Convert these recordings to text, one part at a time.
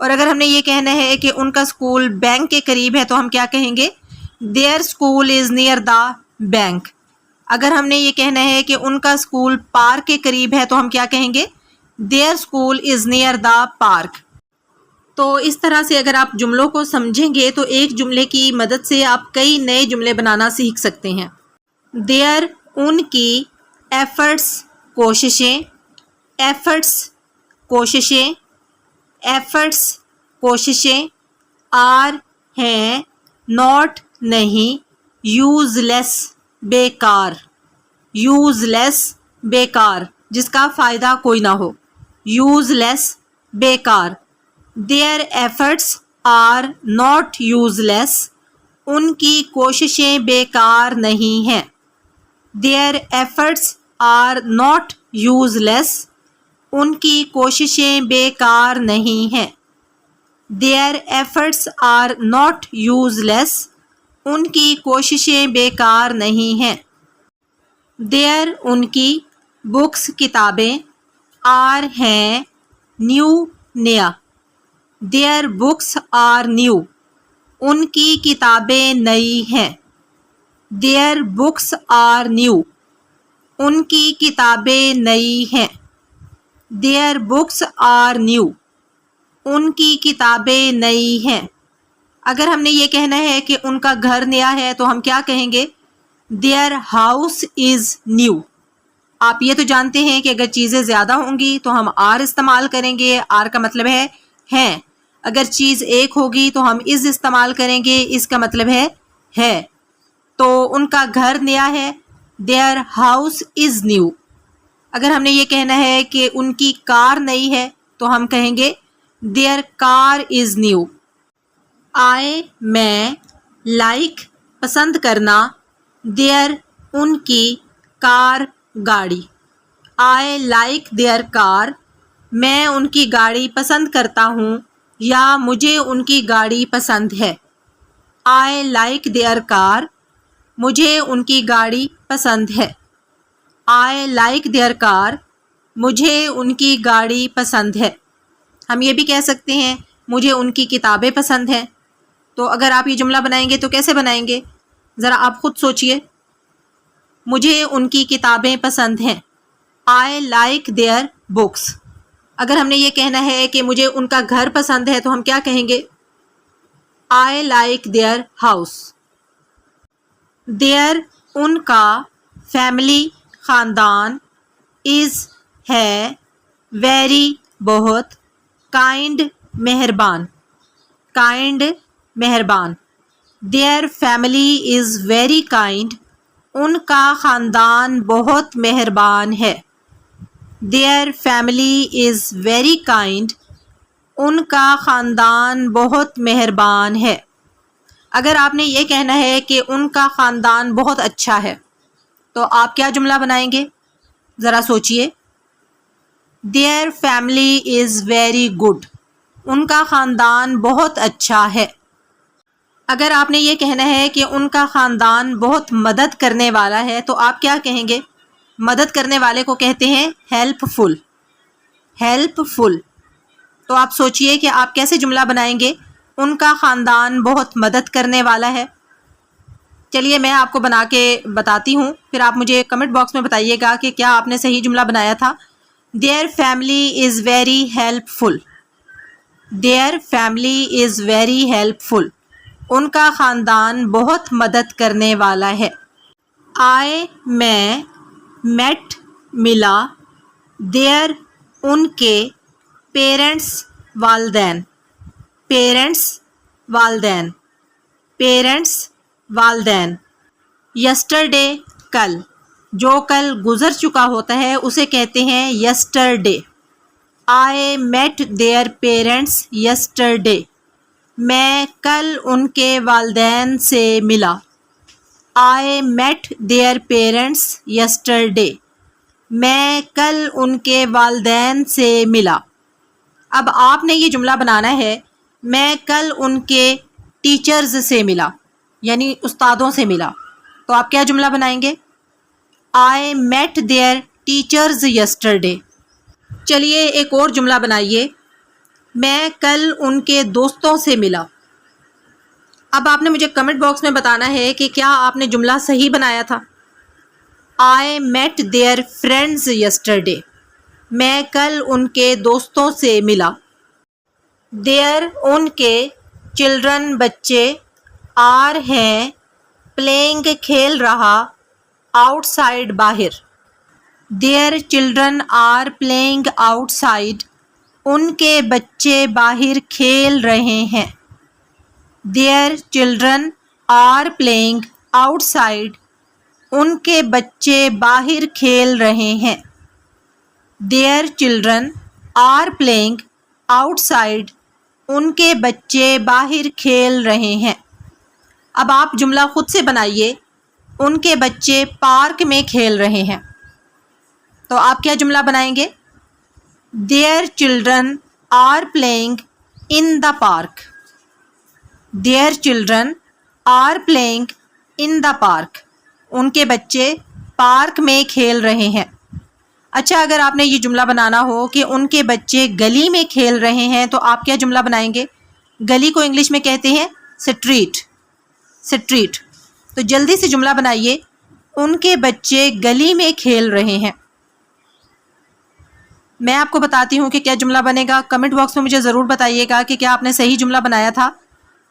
اور اگر ہم نے یہ کہنا ہے کہ ان کا اسکول بینک کے قریب ہے تو ہم کیا کہیں گے؟ Their school is near the bank. اگر ہم نے یہ کہنا ہے کہ ان کا اسکول پارک کے قریب ہے تو ہم کیا کہیں گے؟ Their school is near the park. تو اس طرح سے اگر آپ جملوں کو سمجھیں گے تو ایک جملے کی مدد سے آپ کئی نئے جملے بنانا سیکھ سکتے ہیں. دیئر ان کی ایفرٹس کوششیں، ایفرٹس کوششیں، ایفرٹس کوششیں، آر ہیں ناٹ نہیں، یوز لیس بیکار، یوز لیس بیکار جس کا فائدہ کوئی نہ ہو، یوز لیس بیکار. Their efforts are not useless, ان کی کوششیں بیکار نہیں ہیں. Their efforts are not useless, ان کی کوششیں بیکار نہیں ہیں. Their efforts are not useless, ان کی کوششیں بیکار نہیں ہیں. دیئر ان کی بکس کتابیں، آر ہیں نیو نیا، دیئر بکس آر نیو، ان کی کتابیں نئی ہیں. دیئر بکس آر نیو، ان کی کتابیں نئی ہیں. دیئر بکس آر نیو، ان کی کتابیں نئی ہیں. اگر ہم نے یہ کہنا ہے کہ ان کا گھر نیا ہے تو ہم کیا کہیں گے؟ Their house is new. آپ یہ تو جانتے ہیں کہ اگر چیزیں زیادہ ہوں گی تو ہم آر استعمال کریں گے. آر کا مطلب ہے ہیں. اگر چیز ایک ہوگی تو ہم از استعمال کریں گے. اس کا مطلب ہے. تو ان کا گھر نیا ہے، دیئر ہاؤس از نیو. اگر ہم نے یہ کہنا ہے کہ ان کی کار نئی ہے تو ہم کہیں گے دیئر کار از نیو. آئے میں لائک پسند کرنا، دیئر ان کی کار گاڑی. آئی لائک دیئر کار، میں ان کی گاڑی پسند کرتا ہوں یا مجھے ان کی گاڑی پسند ہے. آئی لائک دیئر کار، مجھے ان کی گاڑی پسند ہے. آئی لائک دیئر کار، مجھے ان کی گاڑی پسند ہے. ہم یہ بھی کہہ سکتے ہیں مجھے ان کی کتابیں پسند ہیں. تو اگر آپ یہ جملہ بنائیں گے تو کیسے بنائیں گے؟ ذرا آپ خود سوچئے. مجھے ان کی کتابیں پسند ہیں. I like their books. اگر ہم نے یہ کہنا ہے کہ مجھے ان کا گھر پسند ہے تو ہم کیا کہیں گے؟ I like their house. Their ان کا فیملی خاندان، از ہے ویری بہت، کائنڈ مہربان، کائنڈ مہربان. Their family is very kind, ان کا خاندان بہت مہربان ہے. Their family is very kind, ان کا خاندان بہت مہربان ہے. اگر آپ نے یہ کہنا ہے کہ ان کا خاندان بہت اچھا ہے تو آپ کیا جملہ بنائیں گے؟ ذرا سوچئے. Their family is very good, ان کا خاندان بہت اچھا ہے. اگر آپ نے یہ کہنا ہے کہ ان کا خاندان بہت مدد کرنے والا ہے تو آپ کیا کہیں گے؟ مدد کرنے والے کو کہتے ہیں ہیلپ فل، ہیلپ فل. تو آپ سوچئے کہ آپ کیسے جملہ بنائیں گے ان کا خاندان بہت مدد کرنے والا ہے. چلیے میں آپ کو بنا کے بتاتی ہوں، پھر آپ مجھے کمنٹ باکس میں بتائیے گا کہ کیا آپ نے صحیح جملہ بنایا تھا. Their family is very helpful, their family is very helpful, ان کا خاندان بہت مدد کرنے والا ہے. آئے میں میٹ ملا، دیئر ان کے پیرنٹس والدین، پیرنٹس والدین، پیرنٹس والدین. یسٹرڈے کل، جو کل گزر چکا ہوتا ہے اسے کہتے ہیں yesterday. I meet their parents yesterday, میں کل ان کے والدین سے ملا. I meet their parents yesterday, میں کل ان کے والدین سے ملا. اب آپ نے یہ جملہ بنانا ہے میں کل ان کے ٹیچرز سے ملا، یعنی استادوں سے ملا. تو آپ کیا جملہ بنائیں گے؟ آئی میٹ دیئر ٹیچرز یسٹرڈے. چلیے ایک اور جملہ بنائیے. میں کل ان کے دوستوں سے ملا. اب آپ نے مجھے کمنٹ باکس میں بتانا ہے کہ کیا آپ نے جملہ صحیح بنایا تھا. I met their friends yesterday. میں کل ان کے دوستوں سے ملا. Their ان کے children بچے are ہیں playing کھیل رہا outside باہر. Their children are playing outside. ان کے بچے باہر کھیل رہے ہیں. Their children are playing outside. ان کے بچے باہر کھیل رہے ہیں. Their children are playing outside. ان کے بچے باہر کھیل رہے ہیں. اب آپ جملہ خود سے بنائیے. ان کے بچے پارک میں کھیل رہے ہیں. تو آپ کیا جملہ بنائیں گے؟ Their children are playing in the park. Their children are playing in the park. ان کے بچے پارک میں کھیل رہے ہیں. اچھا، اگر آپ نے یہ جملہ بنانا ہو کہ ان کے بچے گلی میں کھیل رہے ہیں تو آپ کیا جملہ بنائیں گے؟ گلی کو انگلش میں کہتے ہیں اسٹریٹ. اسٹریٹ. تو جلدی سے جملہ بنائیے. ان کے بچے گلی میں کھیل رہے ہیں. میں آپ کو بتاتی ہوں کہ کیا جملہ بنے گا. کمنٹ باکس میں مجھے ضرور بتائیے گا کہ کیا آپ نے صحیح جملہ بنایا تھا.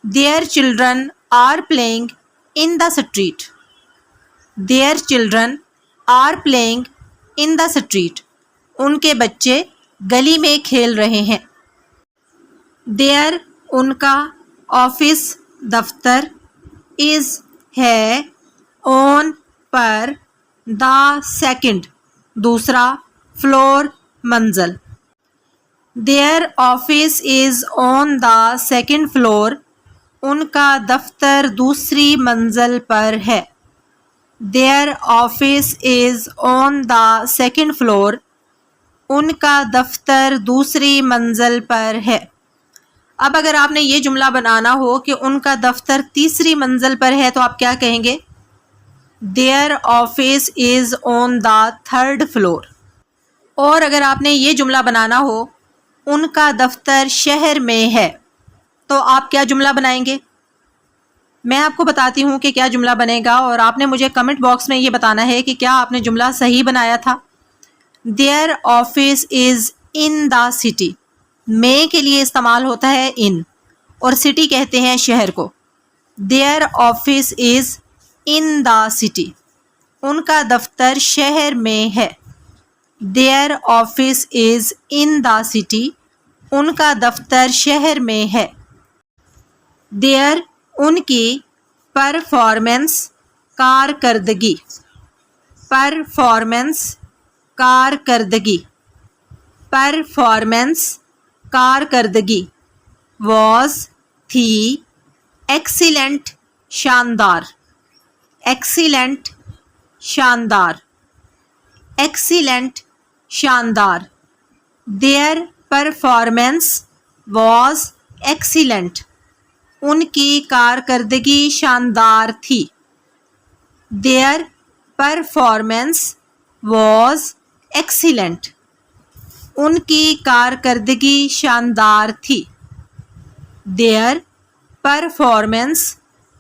Their children are playing in the street. Their children are playing in the street. ان کے بچے گلی میں کھیل رہے ہیں. Their ان کا آفس دفتر is ہے on پر the second دوسرا فلور منزل. Their office is on the second floor. ان کا دفتر دوسری منزل پر ہے. Their office is on the second floor. ان کا دفتر دوسری منزل پر ہے. اب اگر آپ نے یہ جملہ بنانا ہو کہ ان کا دفتر تیسری منزل پر ہے تو آپ کیا کہیں گے؟ Their office is on the third floor. اور اگر آپ نے یہ جملہ بنانا ہو ان کا دفتر شہر میں ہے تو آپ کیا جملہ بنائیں گے؟ میں آپ کو بتاتی ہوں کہ کیا جملہ بنے گا اور آپ نے مجھے کمنٹ باکس میں یہ بتانا ہے کہ کیا آپ نے جملہ صحیح بنایا تھا. Their office is in the city. میں کے لیے استعمال ہوتا ہے in اور city کہتے ہیں شہر کو. Their office is in the city. ان کا دفتر شہر میں ہے. Their office is in the city. ان کا دفتر شہر میں ہے. Their ان کی پرفارمنس کارکردگی. پرفارمنس کارکردگی. پرفارمنس کارکردگی. was تھی ایکسیلنٹ شاندار. ایکسیلنٹ شاندار. ایکسیلنٹ شاندار. Their performance was excellent. ان کی کارکردگی شاندار تھی. Their performance was excellent. ان کی کارکردگی شاندار تھی. Their performance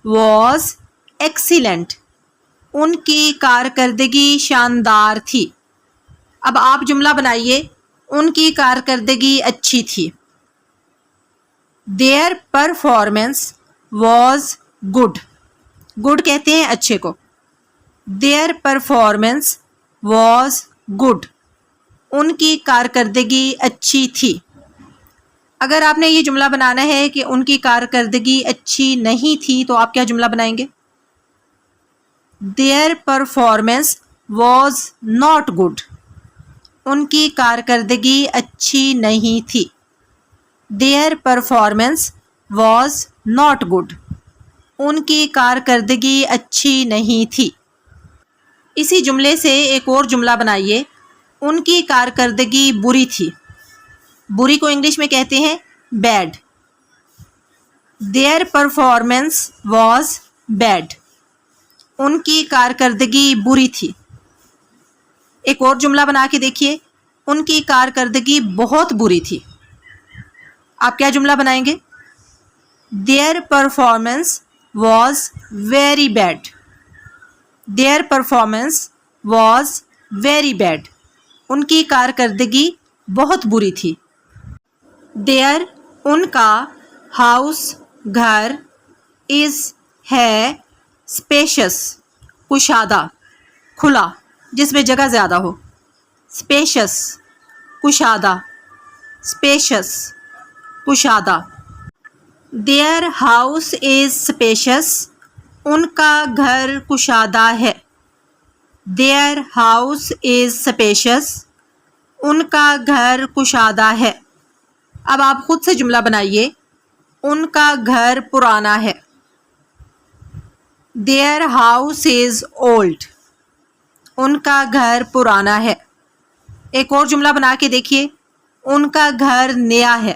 was excellent. ان کی کارکردگی شاندار تھی. اب آپ جملہ بنائیے. ان کی کارکردگی اچھی تھی. Their performance was good. good کہتے ہیں اچھے کو. Their performance was good. ان کی کارکردگی اچھی تھی. اگر آپ نے یہ جملہ بنانا ہے کہ ان کی کارکردگی اچھی نہیں تھی تو آپ کیا جملہ بنائیں گے؟ Their performance was not good. ان کی کارکردگی اچھی نہیں تھی. Their performance was not good. ان کی کارکردگی اچھی نہیں تھی. اسی جملے سے ایک اور جملہ بنائیے. ان کی کارکردگی بری تھی. بری کو انگلش میں کہتے ہیں bad. Their performance was bad. ان کی کارکردگی بری تھی. ایک اور جملہ بنا کے دیکھیے. ان کی کارکردگی بہت بری تھی. آپ کیا جملہ بنائیں گے؟ Their performance was very bad. Their performance was very bad. ان کی کارکردگی بہت بری تھی. Their ان کا house گھر is ہے spacious کشادہ کھلا جس میں جگہ زیادہ ہو. spacious کشادہ spacious کشادہ. Their house is spacious. ان کا گھر کشادہ ہے. Their house is spacious. ان کا گھر کشادہ ہے. اب آپ خود سے جملہ بنائیے. ان کا گھر پرانا ہے. Their house is old. ان کا گھر پرانا ہے. ایک اور جملہ بنا کے دیکھیے. ان کا گھر نیا ہے.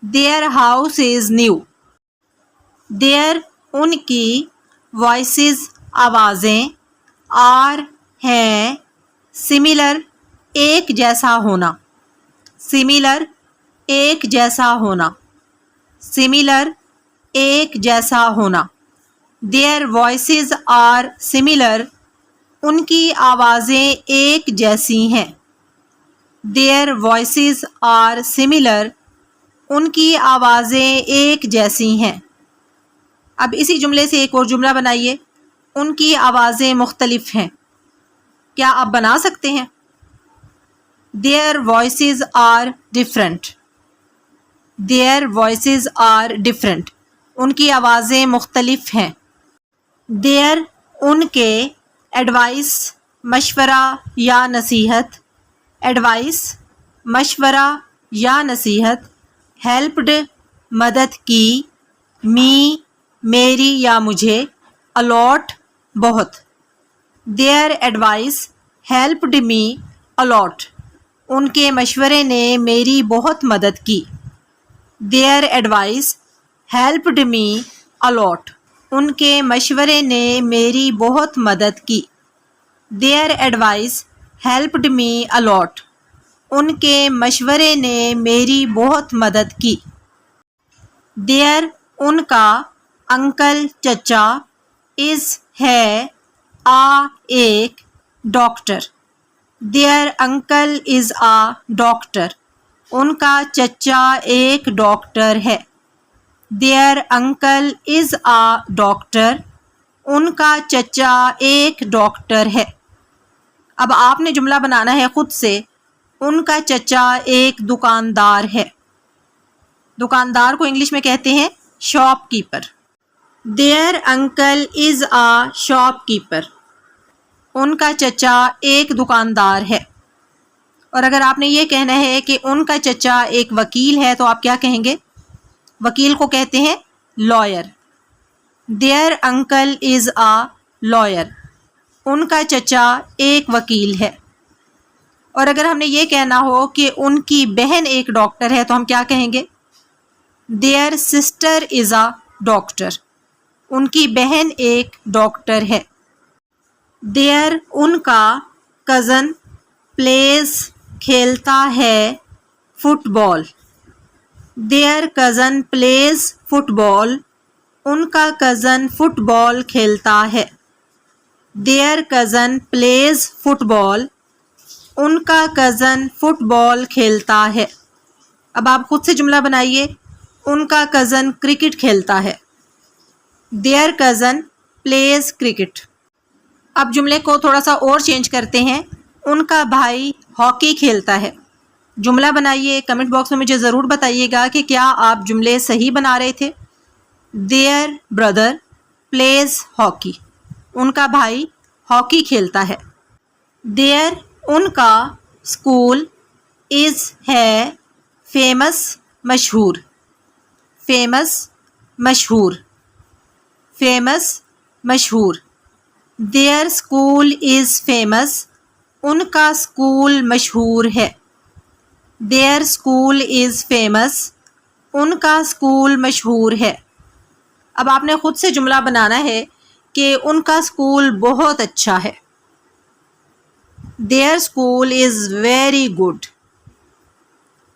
Their house is new. Their ان کی voices آوازیں are ہیں similar ایک جیسا ہونا. similar ایک جیسا ہونا. similar ایک جیسا ہونا. Their voices are similar. ان کی آوازیں ایک جیسی ہیں. Their voices are similar. ان کی آوازیں ایک جیسی ہیں. اب اسی جملے سے ایک اور جملہ بنائیے. ان کی آوازیں مختلف ہیں. کیا آپ بنا سکتے ہیں؟ Their voices are different. Their voices are different. ان کی آوازیں مختلف ہیں. Their ان کے ایڈوائس مشورہ یا نصیحت ایڈوائس مشورہ یا نصیحت ہیلپڈ مدد کی می میری یا مجھے الاٹ بہت. Their advice helped me a lot. ان کے مشورے نے میری بہت مدد کی. Their advice helped me a lot. ان کے مشورے نے میری بہت مدد کی. Their advice helped me a lot. ان کے مشورے نے میری بہت مدد کی. Their ان کا انکل چچا is ہے ایک doctor. Their uncle is a doctor. ان کا چچا ایک ڈاکٹر ہے. Their uncle is a doctor. ان کا چچا ایک ڈاکٹر ہے. اب آپ نے جملہ بنانا ہے خود سے. ان کا چچا ایک دکاندار ہے. دکاندار کو انگلش میں کہتے ہیں shop keeper. Their uncle is a shopkeeper. ان کا چچا ایک دکاندار ہے. اور اگر آپ نے یہ کہنا ہے کہ ان کا چچا ایک وکیل ہے تو آپ کیا کہیں گے؟ وکیل کو کہتے ہیں lawyer. Their uncle is a lawyer. ان کا چچا ایک وکیل ہے. اور اگر ہم نے یہ کہنا ہو کہ ان کی بہن ایک ڈاکٹر ہے تو ہم کیا کہیں گے؟ Their sister is a doctor. ان کی بہن ایک ڈاکٹر ہے. Their ان کا کزن plays کھیلتا ہے football. Their cousin plays football. ان کا کزن فٹ بال کھیلتا ہے. Their cousin plays football. ان کا کزن فٹ بال کھیلتا ہے. اب آپ خود سے جملہ بنائیے. ان کا کزن کرکٹ کھیلتا ہے. Their cousin plays cricket. اب جملے کو تھوڑا سا اور چینج کرتے ہیں. ان کا بھائی ہاکی کھیلتا ہے. جملہ بنائیے. کمنٹ باکس میں مجھے ضرور بتائیے گا کہ کیا آپ جملے صحیح بنا رہے تھے. Their brother plays hockey. ان کا بھائی ہاکی کھیلتا ہے. Their ان کا اسکول is ہے famous مشہور. famous مشہور. famous مشہور. Their school is famous. ان کا اسکول مشہور ہے. Their school is famous. ان کا اسکول مشہور ہے. اب آپ نے خود سے جملہ بنانا ہے کہ ان کا اسکول بہت اچھا ہے. Their school is very good.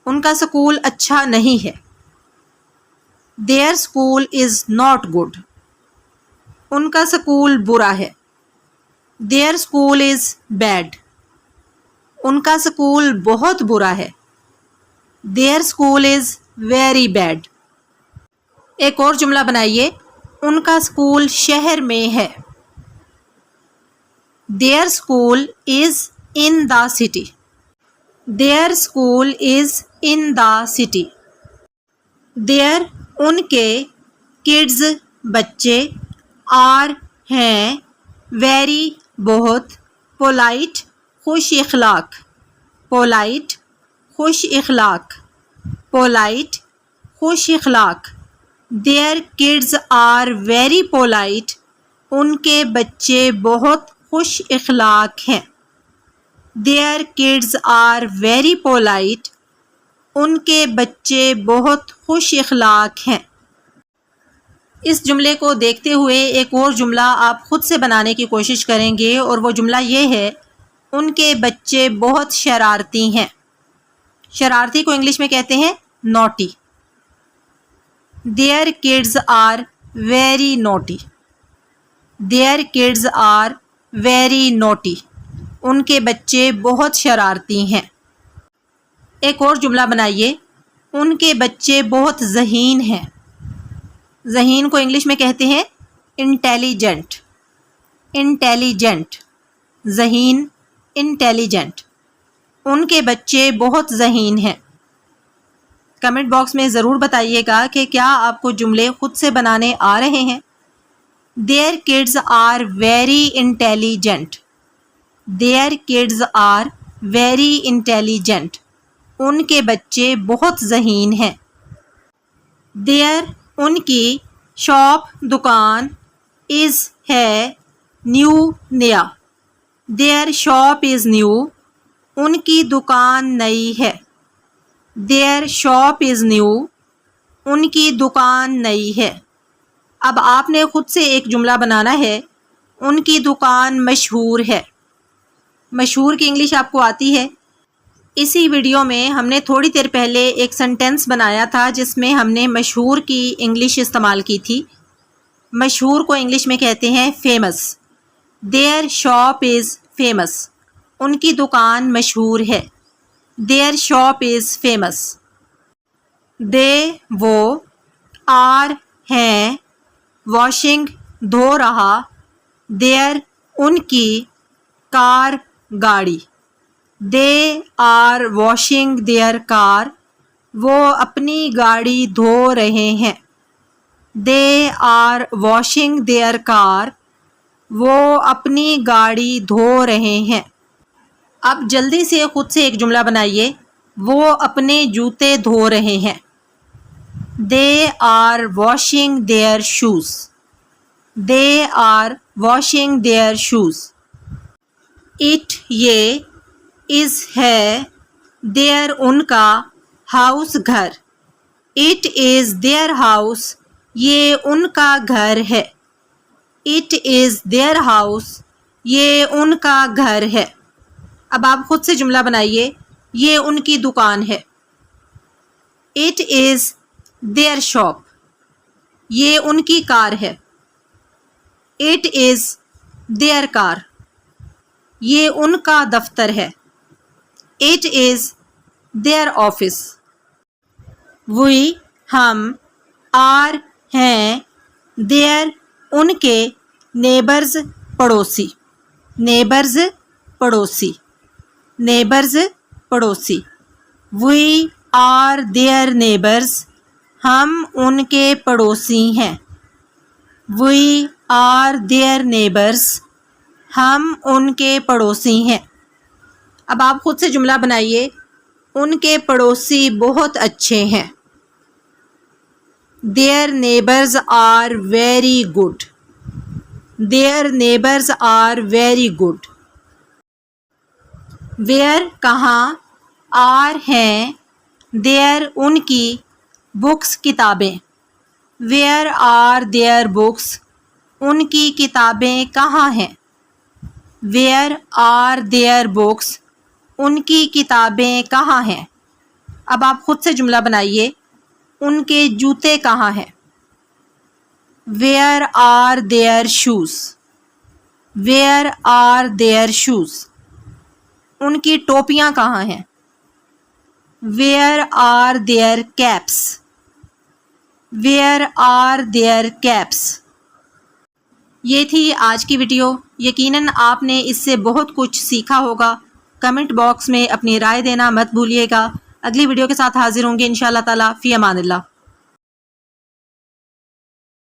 ان کا سکول اچھا نہیں ہے. Their school is not good. ان کا سکول برا ہے. Their school is bad. ان کا سکول بہت برا ہے. Their school is very bad. ایک اور جملہ بنائیے. ان کا سکول شہر میں ہے. Their school is in the city. Their school is in the city. Their ان کے kids بچے are ہیں very بہت polite خوش اخلاق polite خوش اخلاق polite خوش اخلاق. Their kids are very polite. ان کے بچے بہت خوش اخلاق ہیں. Their kids are very polite. ان کے بچے بہت خوش اخلاق ہیں. اس جملے کو دیکھتے ہوئے ایک اور جملہ آپ خود سے بنانے کی کوشش کریں گے اور وہ جملہ یہ ہے ان کے بچے بہت شرارتی ہیں. شرارتی کو انگلش میں کہتے ہیں naughty. Their kids are very naughty. Their kids are very naughty. ان کے بچے بہت شرارتی ہیں. ایک اور جملہ بنائیے. ان کے بچے بہت ذہین ہیں. ذہین کو انگلش میں کہتے ہیں انٹیلیجنٹ. انٹیلیجنٹ ذہین انٹیلیجنٹ. ان کے بچے بہت ذہین ہیں. کمنٹ باکس میں ضرور بتائیے گا کہ کیا آپ کو جملے خود سے بنانے آ رہے ہیں. Their kids are very intelligent. Their kids are very intelligent. ان کے بچے بہت ذہین ہیں. Their ان کی شاپ دکان is ہے نیو نیا. Their shop is new. ان کی دکان نئی ہے. Their shop is new. ان کی دکان نئی ہے. اب آپ نے خود سے ایک جملہ بنانا ہے. ان کی دکان مشہور ہے. مشہور کی انگلش آپ کو آتی ہے. اسی ویڈیو میں ہم نے تھوڑی دیر پہلے ایک سنٹینس بنایا تھا جس میں ہم نے مشہور کی انگلش استعمال کی تھی. مشہور کو انگلش میں کہتے ہیں famous. Their shop is famous. ان کی دکان مشہور ہے. Their shop is famous. They وہ are ہیں washing دھو رہا their ان کی کار گاڑی. They are washing their car. وہ اپنی گاڑی دھو رہے ہیں. They are washing their car. وہ اپنی گاڑی دھو رہے ہیں. اب جلدی سے خود سے ایک جملہ بنائیے. وہ اپنے جوتے دھو رہے ہیں. They are washing their shoes. They are washing their shoes. It یہ is ہے their ان کا house گھر. It is their house. یہ ان کا گھر ہے. It is their house. یہ ان کا گھر ہے. اب آپ خود سے جملہ بنائیے. یہ ان کی دکان ہے. It is their shop. یہ ان کی کار ہے. It is their car. یہ ان کا دفتر ہے. It is their office. We ہم are ہیں their ان کے نیبرز پڑوسی. نیبرز پڑوسی. نیبرز پڑوسی. We are their neighbors. ہم ان کے پڑوسی ہیں. We are their neighbors. ہم ان کے پڑوسی ہیں. اب آپ خود سے جملہ بنائیے. ان کے پڑوسی بہت اچھے ہیں. Their neighbors are very good. Their neighbors are very good. Where کہاں are ہیں their ان کی books کتابیں. Where are their books. ان کی کتابیں کہاں ہیں. Where are their books. ان کی کتابیں کہاں ہیں. اب آپ خود سے جملہ بنائیے، ان کے جوتے کہاں ہیں؟ Where are their shoes? Where are their shoes? ان کی ٹوپیاں کہاں ہیں؟ Where are their caps? Where are their caps? یہ تھی آج کی ویڈیو. یقیناً آپ نے اس سے بہت کچھ سیکھا ہوگا. کمنٹ باکس میں اپنی رائے دینا مت بھولیے گا. اگلی ویڈیو کے ساتھ حاضر ہوں گے انشاءاللہ تعالی. فی امان اللہ.